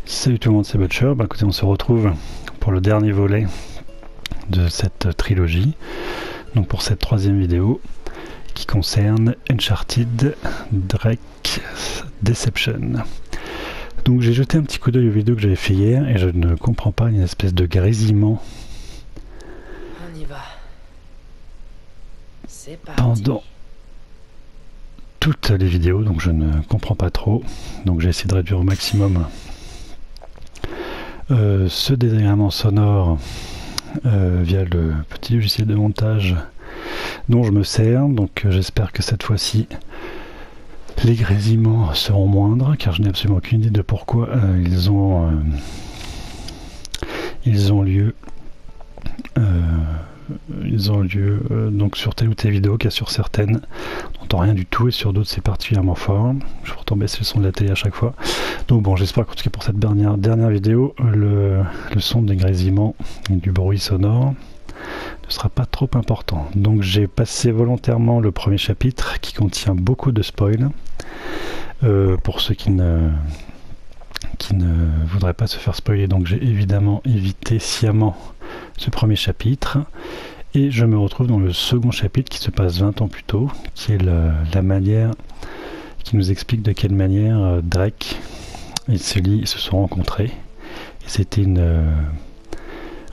Salut tout le monde, c'est Butcher. Écoutez, on se retrouve pour le dernier volet de cette trilogie, donc pour cette troisième vidéo qui concerne Uncharted Drake's Deception. Donc j'ai jeté un petit coup d'œil aux vidéos que j'avais fait hier et je ne comprends pas une espèce de grésillement On y va. C'est parti. pendant toutes les vidéos, donc je ne comprends pas trop. Donc j'ai essayé de réduire au maximum ce désagrément sonore via le petit logiciel de montage dont je me sers. Donc j'espère que cette fois-ci les grésillements seront moindres, car je n'ai absolument aucune idée de pourquoi ils ont lieu donc sur telle ou telle vidéo, car sur certaines on n'entend rien du tout et sur d'autres c'est particulièrement fort. Je vais pourtant baisser le son de la télé à chaque fois. Donc bon, j'espère qu'en tout cas pour cette dernière vidéo le son des grésillements et du bruit sonore ne sera pas trop important. Donc j'ai passé volontairement le premier chapitre qui contient beaucoup de spoil pour ceux qui ne voudraient pas se faire spoiler. Donc j'ai évidemment évité sciemment ce premier chapitre et je me retrouve dans le second chapitre qui se passe 20 ans plus tôt, qui est la manière qui nous explique de quelle manière Drake et Sully se sont rencontrés. Et c'était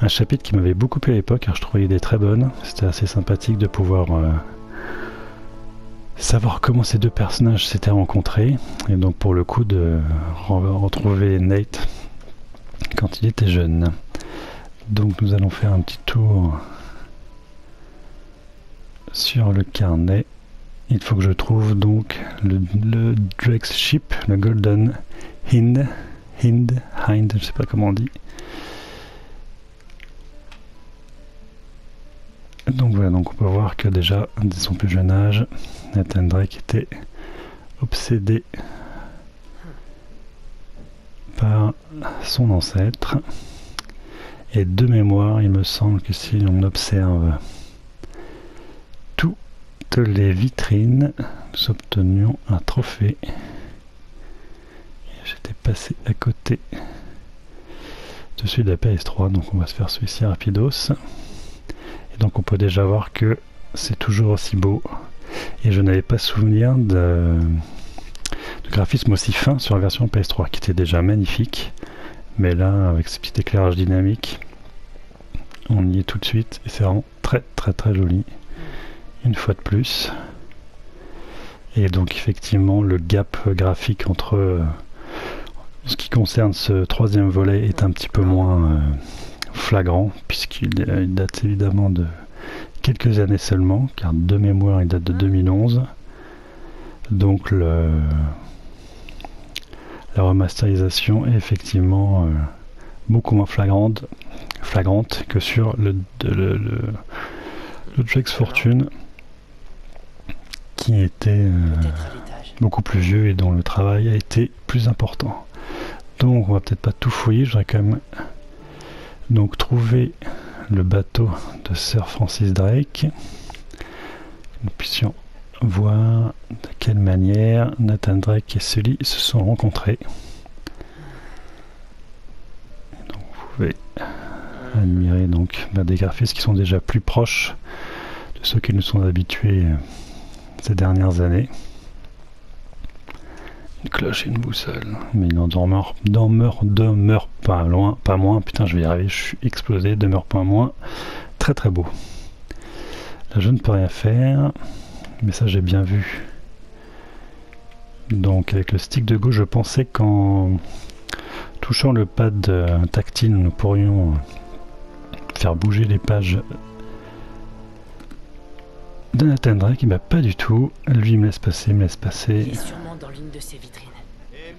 un chapitre qui m'avait beaucoup plu à l'époque, car je trouvais l'idée très bonne. C'était assez sympathique de pouvoir savoir comment ces deux personnages s'étaient rencontrés, et donc pour le coup de retrouver Nate quand il était jeune. Donc nous allons faire un petit tour sur le carnet. Il faut que je trouve donc le Drake's Ship, le Golden Hind, je sais pas comment on dit. Donc voilà, donc on peut voir que déjà dès son plus jeune âge, Nathan Drake était obsédé par son ancêtre. Et de mémoire, il me semble que si on observe toutes les vitrines, nous obtenions un trophée. J'étais passé à côté de celui de la PS3, donc on va se faire celui-ci rapidos. Et donc on peut déjà voir que c'est toujours aussi beau. Et je n'avais pas souvenir de graphisme aussi fin sur la version PS3, qui était déjà magnifique. Mais là, avec ce petit éclairage dynamique, on y est tout de suite. Et c'est vraiment très très très joli. Une fois de plus. Et donc effectivement, le gap graphique entre ce qui concerne ce troisième volet est un petit peu moins flagrant, puisqu'il date évidemment de quelques années seulement, car de mémoire il date de 2011. Donc la remasterisation est effectivement beaucoup moins flagrante que sur le Drake's Fortune, qui était beaucoup plus vieux et dont le travail a été plus important. Donc on va peut-être pas tout fouiller, je voudrais quand même donc trouver le bateau de Sir Francis Drake, que nous puissions voir de quelle manière Nathan Drake et Sully se sont rencontrés. Et donc vous pouvez admirer donc des graphismes qui sont déjà plus proches de ceux qui nous sont habitués ces dernières années. Une cloche et une boussole, mais il n'en demeure pas loin, pas moins. Putain, je vais y arriver, je suis explosé. Demeure pas moins. Très très beau. Là, je ne peux rien faire, mais ça j'ai bien vu. Donc avec le stick de gauche, je pensais qu'en touchant le pad tactile, nous pourrions faire bouger les pages de Nathan Drake, bah pas du tout. Lui il me laisse passer, Il est sûrement dans l'une de ses vitrines.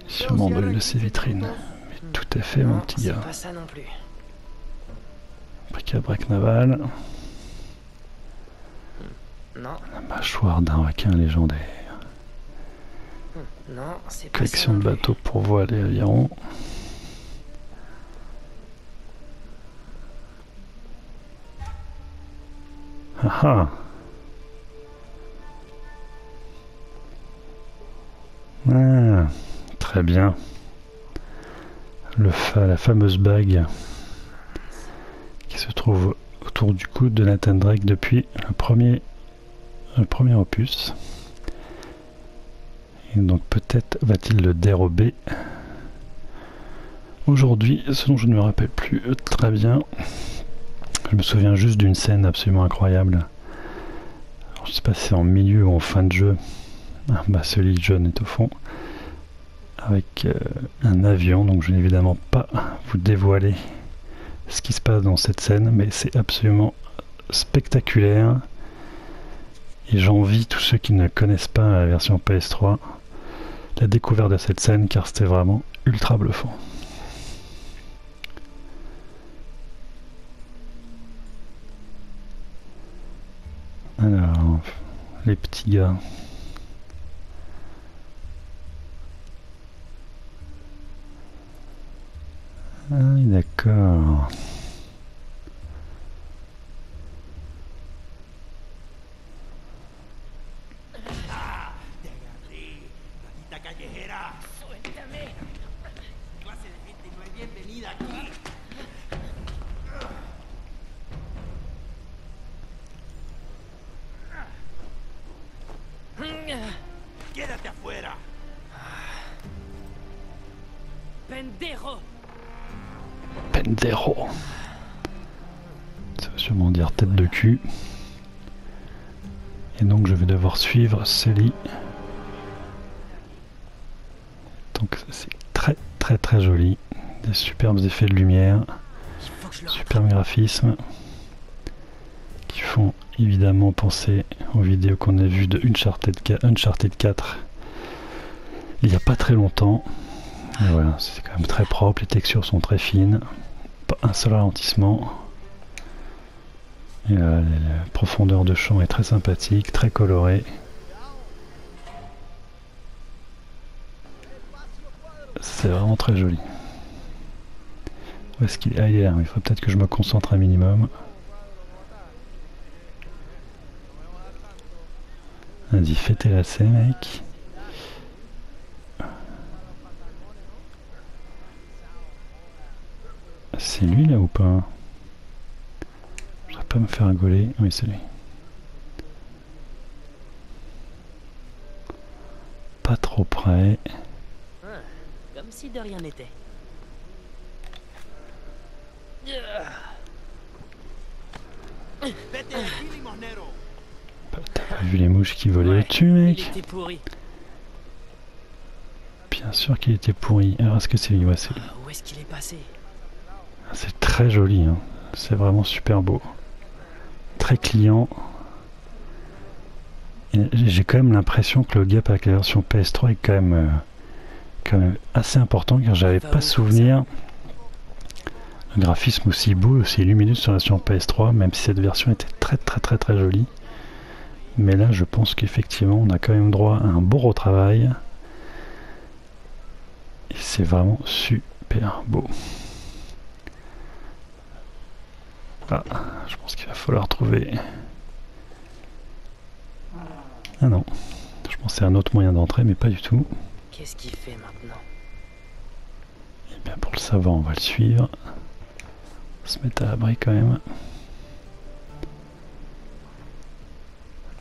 Sûrement dans l'une de ses vitrines. Mais tout à fait, mon petit gars. C'est pas ça non plus. Bric-à-brac naval. Non. La mâchoire d'un requin légendaire. Non, c'est pas ça. Collection non de plus. bateaux pour voile et aviron. Ah ah. Ah, très bien. La fameuse bague qui se trouve autour du cou de Nathan Drake depuis le premier opus. Et donc peut-être va-t-il le dérober aujourd'hui, ce dont je ne me rappelle plus très bien. Je me souviens juste d'une scène absolument incroyable. Alors, je sais pas si c'est en milieu ou en fin de jeu. Ah, bah celui de John est au fond. Avec un avion, donc je n'ai évidemment pas vous dévoiler ce qui se passe dans cette scène, mais c'est absolument spectaculaire. Et j'envie tous ceux qui ne connaissent pas la version PS3 la découverte de cette scène, car c'était vraiment ultra bluffant. Alors, les petits gars. Ah oui, d'accord. Quédate afuera. Pendejo. Pendejo. Ça veut sûrement dire tête de cul. Et donc je vais devoir suivre Sully. Donc c'est très très très joli. Des superbes effets de lumière. Il faut que je le Superbes graphismes. Qui font évidemment penser aux vidéos qu'on a vues de Uncharted 4 il n'y a pas très longtemps. Et voilà, c'est quand même très propre, les textures sont très fines, pas un seul ralentissement. Et la profondeur de champ est très sympathique, très colorée. C'est vraiment très joli. Où est-ce qu'il est? Ah, il est là, il faut peut-être que je me concentre un minimum. Vas-y, fais tes lacets, mec. C'est lui là ou pas? Je voudrais pas me faire gauler. Oui, c'est lui. Pas trop près. Comme si de rien n'était. Vete de aquí, limosnero. T'as pas vu les mouches qui volaient au-dessus, Il mec? était pourri. Bien sûr qu'il était pourri. Alors est-ce que c'est lui? Ouais, c'est lui. Où est-ce qu'il est passé? C'est très joli, hein. C'est vraiment super beau. Très client. J'ai quand même l'impression que le gap avec la version PS3 est quand même assez important, car j'avais pas souvenir un graphisme aussi beau, aussi lumineux sur la version PS3, même si cette version était très très très très jolie. Mais là, je pense qu'effectivement, on a quand même droit à un beau retravail. Et c'est vraiment super beau. Ah, je pense qu'il va falloir trouver... Ah non, je pensais à un autre moyen d'entrer, mais pas du tout. Qu'est-ce qu'il fait maintenant? Et bien pour le savoir, on va le suivre. On va se mettre à l'abri quand même.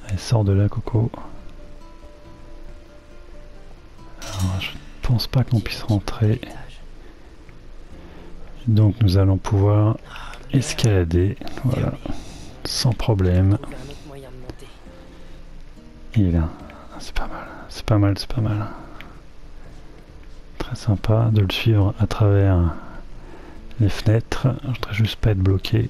Allez, sors de là, Coco. Alors, je ne pense pas qu'on puisse rentrer. Donc nous allons pouvoir escalader, voilà, sans problème. Trouver un autre moyen de monter. Il est là, c'est pas mal, c'est pas mal, c'est pas mal. Très sympa de le suivre à travers les fenêtres. Je voudrais juste pas être bloqué.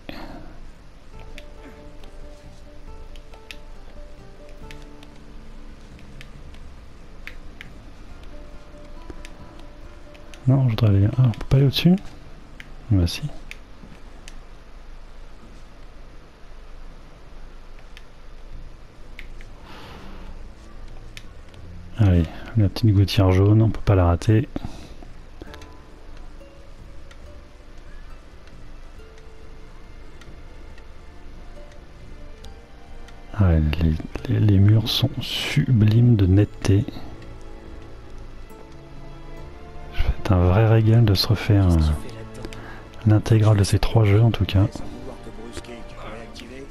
Non, je voudrais aller... Ah, on peut pas aller au-dessus? Bah si. Allez, la petite gouttière jaune, on peut pas la rater. Ouais, les murs sont sublimes de netteté. C'est un vrai régal de se refaire Qu'est-ce qu'il fait là-dedans? l'intégrale de ces 3 jeux en tout cas. Sans vouloir te brusquer, tu peux réactiver.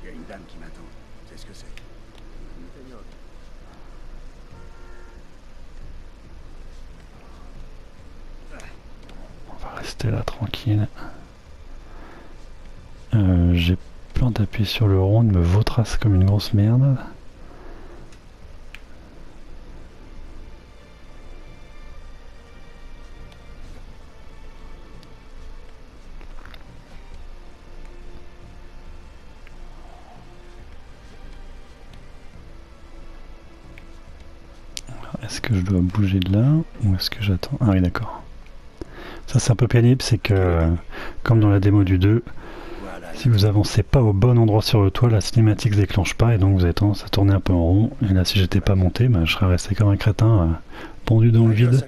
Il y a une dame qui m'attend. C'est ce que c'est. On va rester là tranquille. J'ai plein d'appuyer sur le rond, il me vautrasse comme une grosse merde. Est-ce que je dois bouger de là ou est-ce que j'attends? Ah oui d'accord. Ça c'est un peu pénible, c'est que comme dans la démo du 2, Voilà. si vous avancez pas au bon endroit sur le toit, la cinématique se déclenche pas et donc vous avez tendance à tourner un peu en rond. Et là si j'étais pas monté, bah, je serais resté comme un crétin pendu dans le vide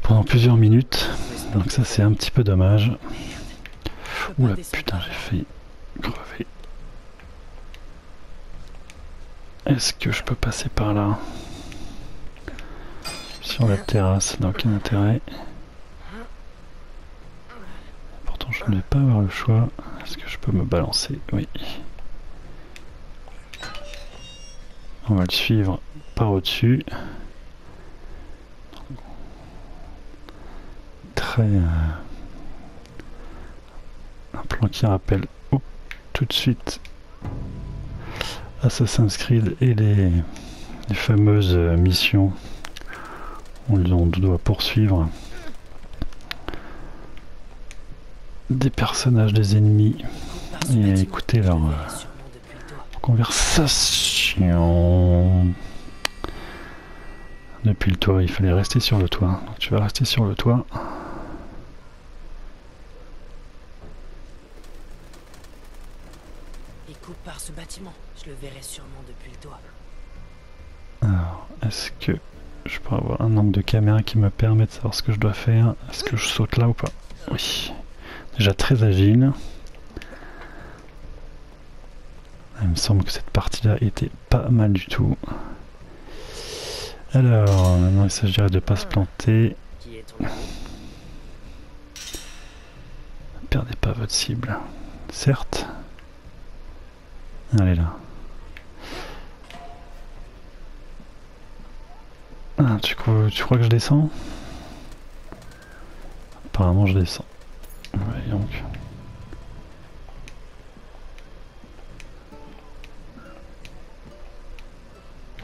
pendant plusieurs minutes. Donc ça c'est un petit peu dommage. Oula putain j'ai failli crever. Est-ce que je peux passer par là? Sur la terrasse, n'a aucun intérêt. Pourtant je ne vais pas avoir le choix. Est-ce que je peux me balancer? Oui. On va le suivre par au-dessus. Très... un plan qui rappelle tout de suite Assassin's Creed et les fameuses missions. On doit poursuivre des personnages, des ennemis et écouter leur conversation. Depuis le toit, il fallait rester sur le toit. Donc tu vas rester sur le toit. Il coupe par ce bâtiment. Je le verrai sûrement depuis le toit. Alors, est-ce que je peux avoir un angle de caméra qui me permet de savoir ce que je dois faire? Est-ce que je saute là ou pas? Oui. Déjà très agile. Il me semble que cette partie-là était pas mal du tout. Alors, maintenant il s'agirait de ne pas se planter. Qui est ton ami? Ne perdez pas votre cible. Certes. Elle est là. Ah, tu crois que je descends? Apparemment je descends. Ouais, donc.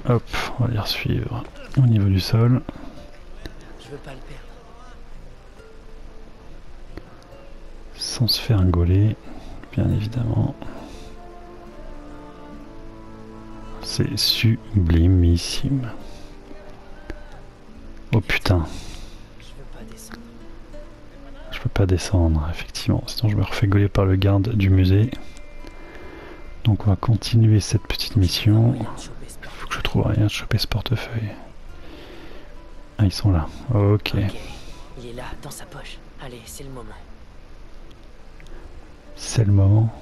Hop, on va les suivre au niveau du sol. Je veux pas le perdre. Sans se faire gauler, bien évidemment. C'est sublimissime. Oh putain. Je veux pas descendre. Je peux pas descendre, effectivement. Sinon je me refais gauler par le garde du musée. Donc on va continuer cette petite mission. Moyen de choper ce Faut que je trouve rien de choper ce portefeuille. Ah ils sont là. Ok. Ok. Il est là, dans sa poche. Allez, c'est le moment. C'est le moment.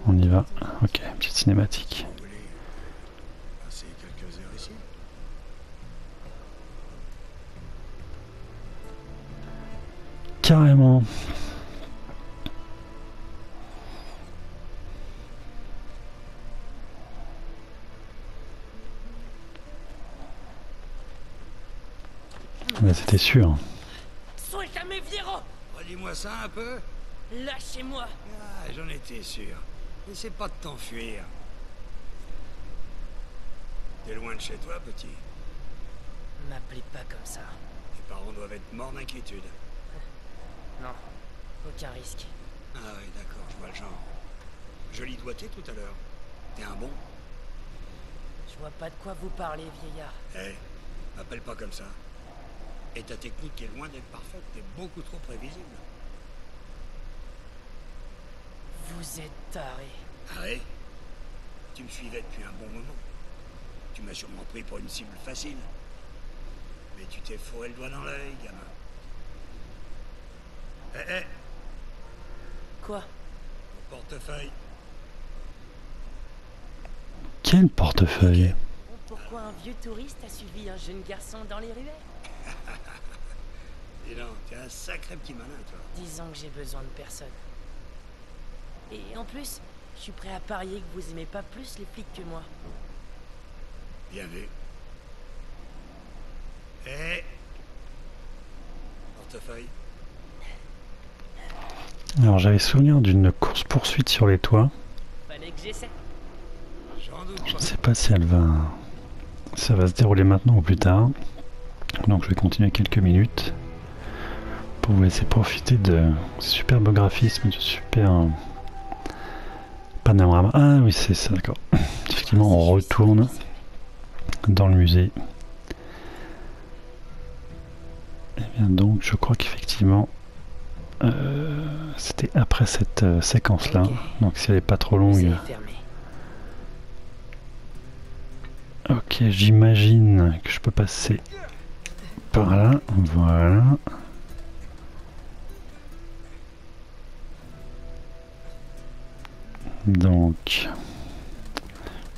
On y va. Ok, petite cinématique. Vous voulez passer quelques heures ici? Carrément. Mais c'était sûr. Suéltame, Fiero! Redis-moi ça un peu. Lâchez-moi! Ah, j'en étais sûr. N'essaie pas de t'enfuir. T'es loin de chez toi, petit. M'appelez pas comme ça. Tes parents doivent être morts d'inquiétude. Non, aucun risque. Ah oui, d'accord, je vois le genre. Joli doigté tout à l'heure. T'es un bon. Je vois pas de quoi vous parlez, vieillard. Hé, m'appelle pas comme ça. Et ta technique est loin d'être parfaite, t'es beaucoup trop prévisible. Vous êtes taré. Ah ouais? Tu me suivais depuis un bon moment. Tu m'as sûrement pris pour une cible facile. Mais tu t'es fourré le doigt dans l'œil, gamin. Hé, Quoi? mon portefeuille. Quel portefeuille? Pourquoi un vieux touriste a suivi un jeune garçon dans les ruelles? Dis donc, t'es un sacré petit malin, toi. Disons que j'ai besoin de personne. Et en plus, je suis prêt à parier que vous aimez pas plus les flics que moi. Bien vu. Hé, portefeuille. Alors j'avais souvenir d'une course-poursuite sur les toits. Fallait que j'essaie. J'en doute Je pas. ne sais pas si ça va se dérouler maintenant ou plus tard. Donc je vais continuer quelques minutes pour vous laisser profiter de ce superbe graphisme, de super panorama. Ah oui, c'est ça, d'accord. Effectivement, on retourne dans le musée. Et bien donc, je crois qu'effectivement, c'était après cette séquence-là. Ok. Donc si elle n'est pas trop Vous longue. avez fermé. Ok, j'imagine que je peux passer par là. Voilà. Donc,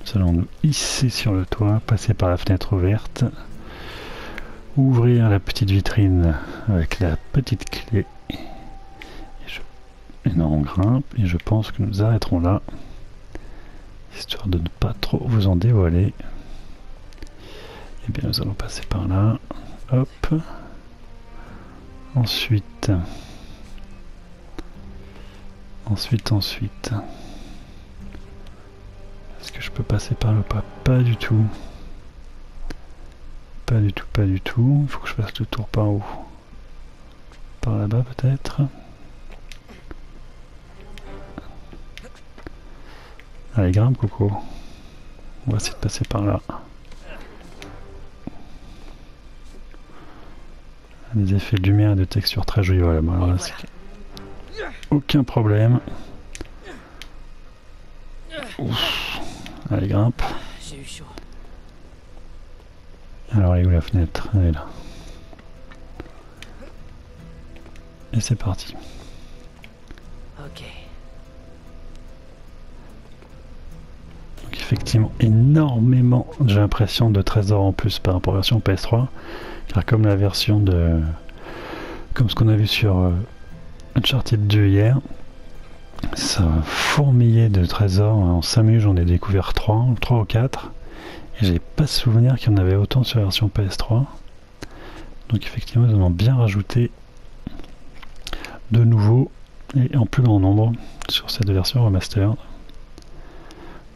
nous allons nous hisser sur le toit, passer par la fenêtre ouverte, ouvrir la petite vitrine avec la petite clé. Et là, on grimpe et je pense que nous arrêterons là, histoire de ne pas trop vous en dévoiler. Et bien, nous allons passer par là. Hop. Ensuite. Est-ce que je peux passer par là ou pas? Pas du tout. Pas du tout. Il faut que je fasse le tour par où? Par là-bas peut-être? Allez, grimpe Coco. On va essayer de passer par là. Des effets de lumière et de texture très jolis. Voilà, bon, alors là, aucun problème. Ouf. Allez, grimpe. J'ai eu chaud. Alors, elle est où la fenêtre? Elle est là. Et c'est parti. Ok. Donc effectivement, énormément, j'ai l'impression, de trésors en plus par rapport à la version PS3. Car comme la version de... Comme ce qu'on a vu sur Uncharted 2 hier, ça fourmillait de trésors. En 5 minutes, j'en ai découvert 3 ou 4. Et j'ai pas souvenir qu'il y en avait autant sur la version PS3. Donc effectivement, ils en ont bien rajouté de nouveau et en plus grand nombre sur cette version remastered.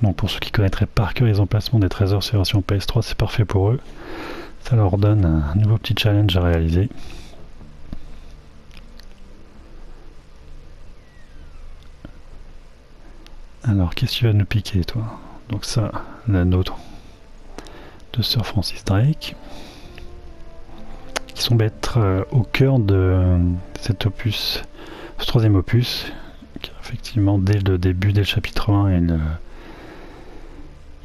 Donc pour ceux qui connaîtraient par cœur les emplacements des trésors sur la version PS3, c'est parfait pour eux. Ça leur donne un nouveau petit challenge à réaliser. Alors, qu'est-ce que tu vas nous piquer, toi? Donc ça, l'anneau de Sir Francis Drake, qui semble être au cœur de cet opus, ce troisième opus, qui effectivement, dès le début, dès le chapitre 1,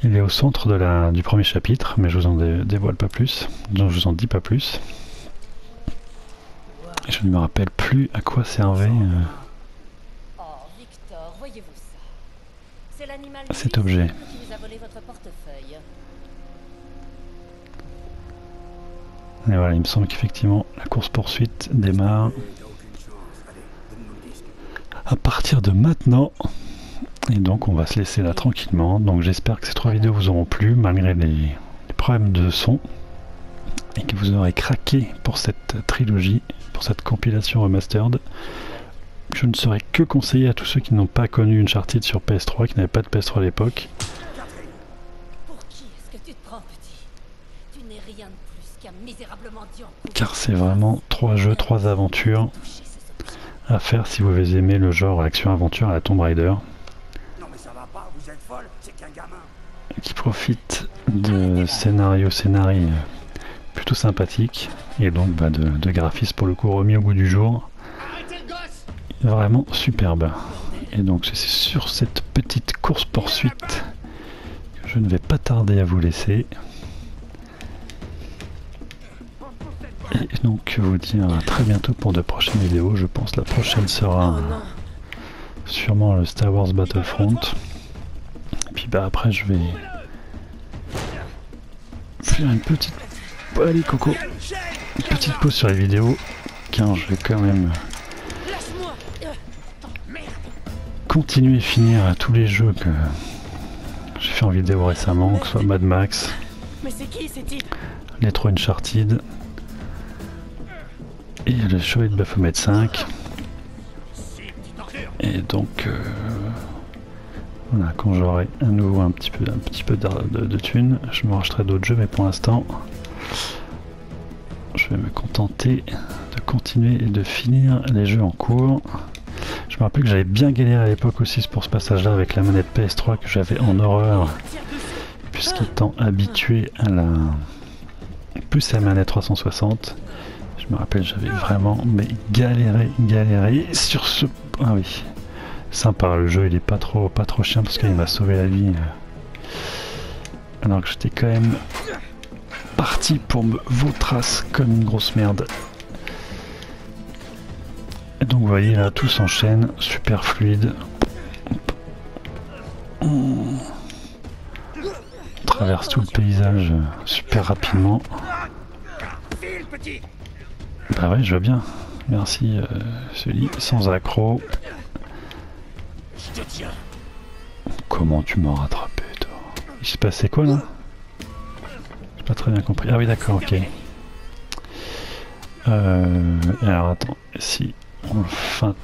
il est au centre du premier chapitre, mais je vous en dévoile pas plus, donc je vous en dis pas plus. Et je ne me rappelle plus à quoi servait Oh, Victor, voyez-vous ça? C'est l'animal cet objet. qui vous a volé votre portefeuille. Et voilà, il me semble qu'effectivement la course-poursuite démarre T'as aucune chance. Allez, donne-nous le disque. à partir de maintenant. Et donc on va se laisser là tranquillement. Donc j'espère que ces 3 vidéos vous auront plu malgré les problèmes de son. Et que vous aurez craqué pour cette trilogie, pour cette compilation remastered. Je ne saurais que conseiller à tous ceux qui n'ont pas connu Uncharted sur PS3, qui n'avaient pas de PS3 à l'époque. Pour qui est-ce que tu te prends, petit? Tu n'es rien de plus qu'un misérable mendiant. Car c'est vraiment 3 jeux, 3 aventures à faire si vous aimez le genre action-aventure à la Tomb Raider. Non mais ça va pas, vous êtes folle, c'est qu'un gamin. Qui profite de scénario plutôt sympathique, et donc bah, de graphisme pour le coup remis au goût du jour. Vraiment superbe. Et donc c'est sur cette petite course poursuite que je ne vais pas tarder à vous laisser. Et donc vous dire à très bientôt pour de prochaines vidéos. Je pense la prochaine sera sûrement le Star Wars Battlefront. Et puis bah après je vais faire une petite... Allez Coco, une petite pause sur les vidéos, car je vais quand même continuer et finir tous les jeux que j'ai fait en vidéo récemment, que ce soit Mad Max, Mais c'est qui ces types? les 3 Uncharted et le Chevalier de Baphomet 5. Et donc voilà, quand j'aurai à nouveau un petit peu de thunes, je me rachèterai d'autres jeux, mais pour l'instant je vais me contenter de continuer et de finir les jeux en cours. Je me rappelle que j'avais bien galéré à l'époque aussi pour ce passage-là avec la manette PS3 que j'avais en horreur, puisqu'étant habitué à la plus à la manette 360. Je me rappelle, j'avais vraiment galéré sur ce... Ah oui, sympa, le jeu il est pas trop chiant parce qu'il m'a sauvé la vie. Alors que j'étais quand même parti pour me vautrasse comme une grosse merde. Et donc vous voyez là, tout s'enchaîne, super fluide. On traverse tout le paysage super rapidement. Bah ouais, je veux bien. Merci Sully, sans accroc. Comment tu m'as rattrapé toi? Il se passait quoi là? J'ai pas très bien compris. Ah oui d'accord, ok. Alors attends, si on feinte...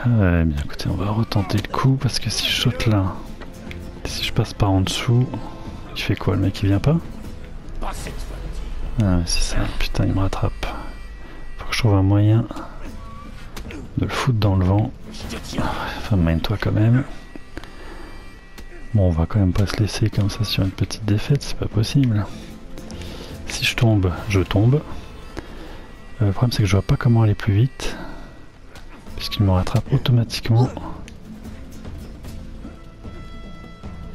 bien écoutez, on va retenter le coup parce que si je saute là, si je passe par en dessous, il fait quoi le mec, il vient pas? Ah ouais, c'est ça, putain il me rattrape. Faut que je trouve un moyen de le foutre dans le vent. Enfin mène-toi quand même. Bon, on va quand même pas se laisser comme ça sur une petite défaite, c'est pas possible. Si je tombe, je tombe. Le problème c'est que je vois pas comment aller plus vite, puisqu'il me rattrape automatiquement.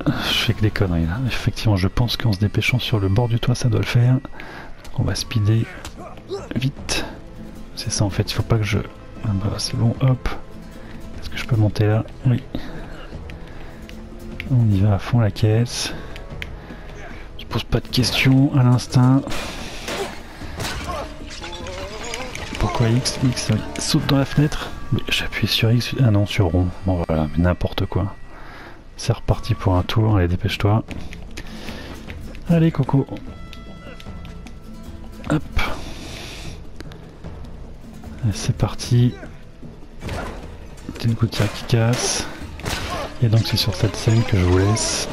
Je fais que des conneries là. Effectivement, je pense qu'en se dépêchant sur le bord du toit, ça doit le faire. Donc on va speeder vite. C'est ça en fait, il faut pas que je... Ah bah c'est bon, hop. Est-ce que je peux monter là? Oui. On y va à fond la caisse. Je pose pas de questions à l'instinct. Pourquoi X? X saute dans la fenêtre. J'appuie sur X. Ah non, sur rond. Bon voilà, mais n'importe quoi. C'est reparti pour un tour. Allez, dépêche-toi. Allez, Coco. Hop. C'est parti. Petite gouttière qui casse. Et donc c'est sur cette scène que je vous laisse.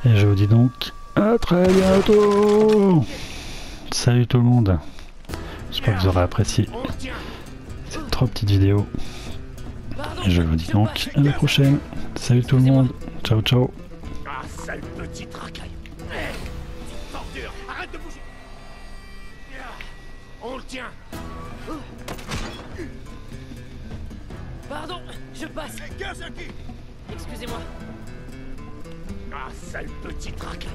Et je vous dis donc à très bientôt. Salut tout le monde. J'espère que vous aurez apprécié ces 3 petites vidéos. Et je vous dis donc à la prochaine. Salut tout le monde. Ciao ciao. Ah, sale petit racaille. Petite ordure. Arrête de bouger. On le tient. Pardon, je passe. Kazaki. Excusez-moi. Ah, sale petit racaille.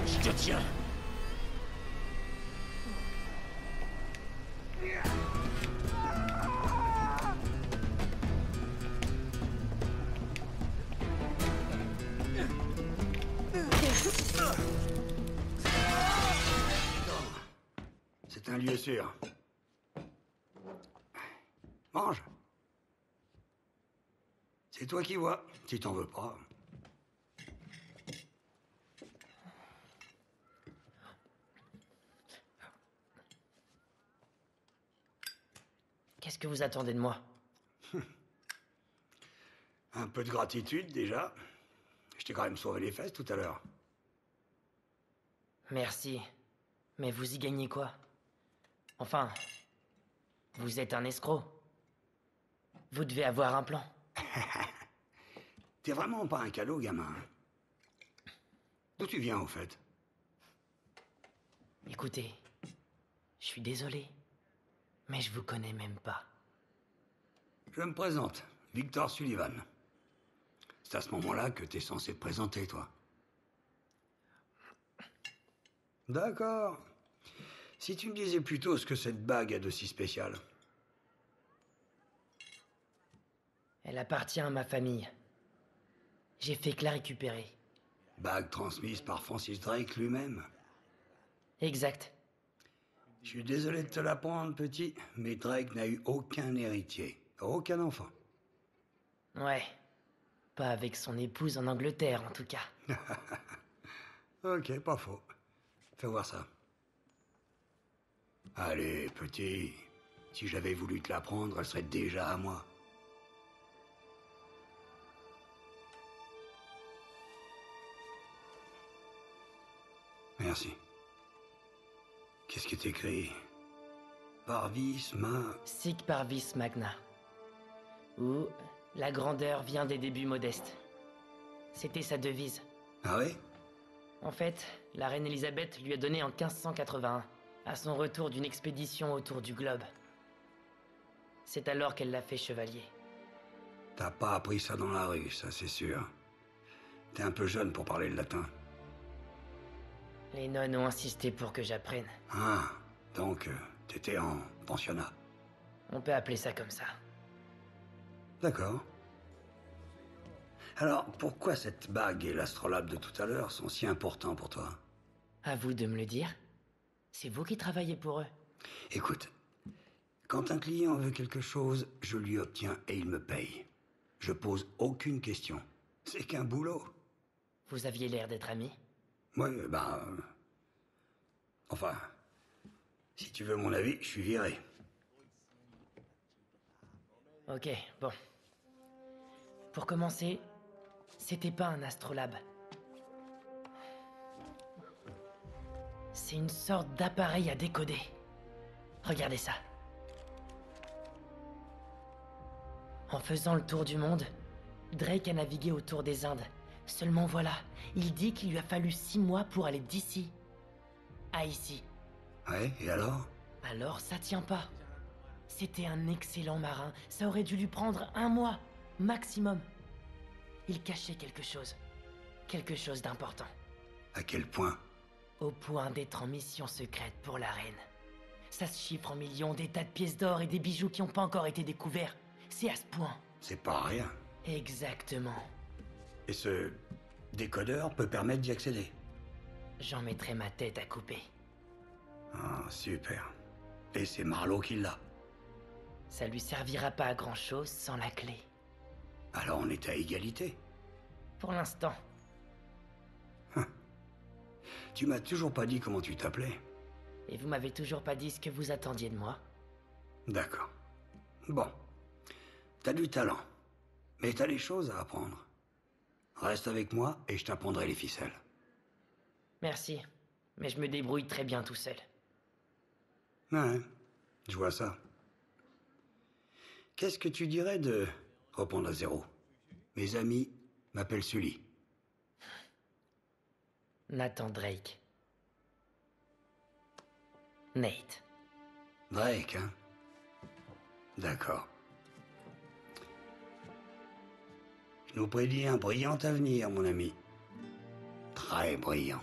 Je te tiens. C'est un lieu sûr. Mange. C'est toi qui vois, si t'en veux pas. Qu'est-ce que vous attendez de moi? Un peu de gratitude, déjà. Je t'ai quand même sauvé les fesses tout à l'heure. Merci. Mais vous y gagnez quoi? Enfin, vous êtes un escroc. Vous devez avoir un plan. T'es vraiment pas un cadeau, gamin. D'où tu viens, au fait? Écoutez, je suis désolé, mais je vous connais même pas. Je me présente, Victor Sullivan. C'est à ce moment-là que t'es censé te présenter, toi. D'accord. Si tu me disais plutôt ce que cette bague a de si spécial. Elle appartient à ma famille. J'ai fait que la récupérer. Bague transmise par Francis Drake lui-même. Exact. Je suis désolé de te l'apprendre, petit, mais Drake n'a eu aucun héritier. Aucun enfant. Ouais. Pas avec son épouse en Angleterre, en tout cas. Ok, pas faux. Fais voir ça. Allez, petit. Si j'avais voulu te l'apprendre, elle serait déjà à moi. Merci. Qu'est-ce qui est écrit? Parvis ma... Sic parvis magna. Ou la grandeur vient des débuts modestes. C'était sa devise. Ah oui? En fait, la reine Elisabeth lui a donné en 1581, à son retour d'une expédition autour du globe. C'est alors qu'elle l'a fait chevalier. T'as pas appris ça dans la rue, ça c'est sûr. T'es un peu jeune pour parler le latin. Les nonnes ont insisté pour que j'apprenne. Ah, donc t'étais en pensionnat. On peut appeler ça comme ça. D'accord. Alors, pourquoi cette bague et l'astrolabe de tout à l'heure sont si importants pour toi? À vous de me le dire. C'est vous qui travaillez pour eux. Écoute, quand un client veut quelque chose, je lui obtiens et il me paye. Je pose aucune question. C'est qu'un boulot. Vous aviez l'air d'être amis. Ouais, enfin, si tu veux mon avis, je suis viré. Ok, bon. Pour commencer, c'était pas un astrolabe. C'est une sorte d'appareil à décoder. Regardez ça. En faisant le tour du monde, Drake a navigué autour des Indes. Seulement voilà, il dit qu'il lui a fallu 6 mois pour aller d'ici à ici. Ouais, et alors? Alors ça tient pas. C'était un excellent marin, ça aurait dû lui prendre 1 mois, maximum. Il cachait quelque chose d'important. À quel point? Au point d'être en mission secrète pour la reine. Ça se chiffre en millions, des tas de pièces d'or et des bijoux qui n'ont pas encore été découverts. C'est à ce point. C'est pas rien. Exactement. Et ce décodeur peut permettre d'y accéder. J'en mettrai ma tête à couper. Ah, super. Et c'est Marlowe qui l'a. Ça lui servira pas à grand chose sans la clé. Alors on est à égalité. Pour l'instant. Tu m'as toujours pas dit comment tu t'appelais. Et vous m'avez toujours pas dit ce que vous attendiez de moi. D'accord. Bon. T'as du talent. Mais t'as les choses à apprendre. Reste avec moi et je t'apprendrai les ficelles. Merci. Mais je me débrouille très bien tout seul. Ouais, je vois ça. Qu'est-ce que tu dirais de reprendre à zéro? Mes amis m'appellent Sully. Nathan Drake. Nate. Drake, hein? D'accord. Je nous prédis un brillant avenir, mon ami. Très brillant.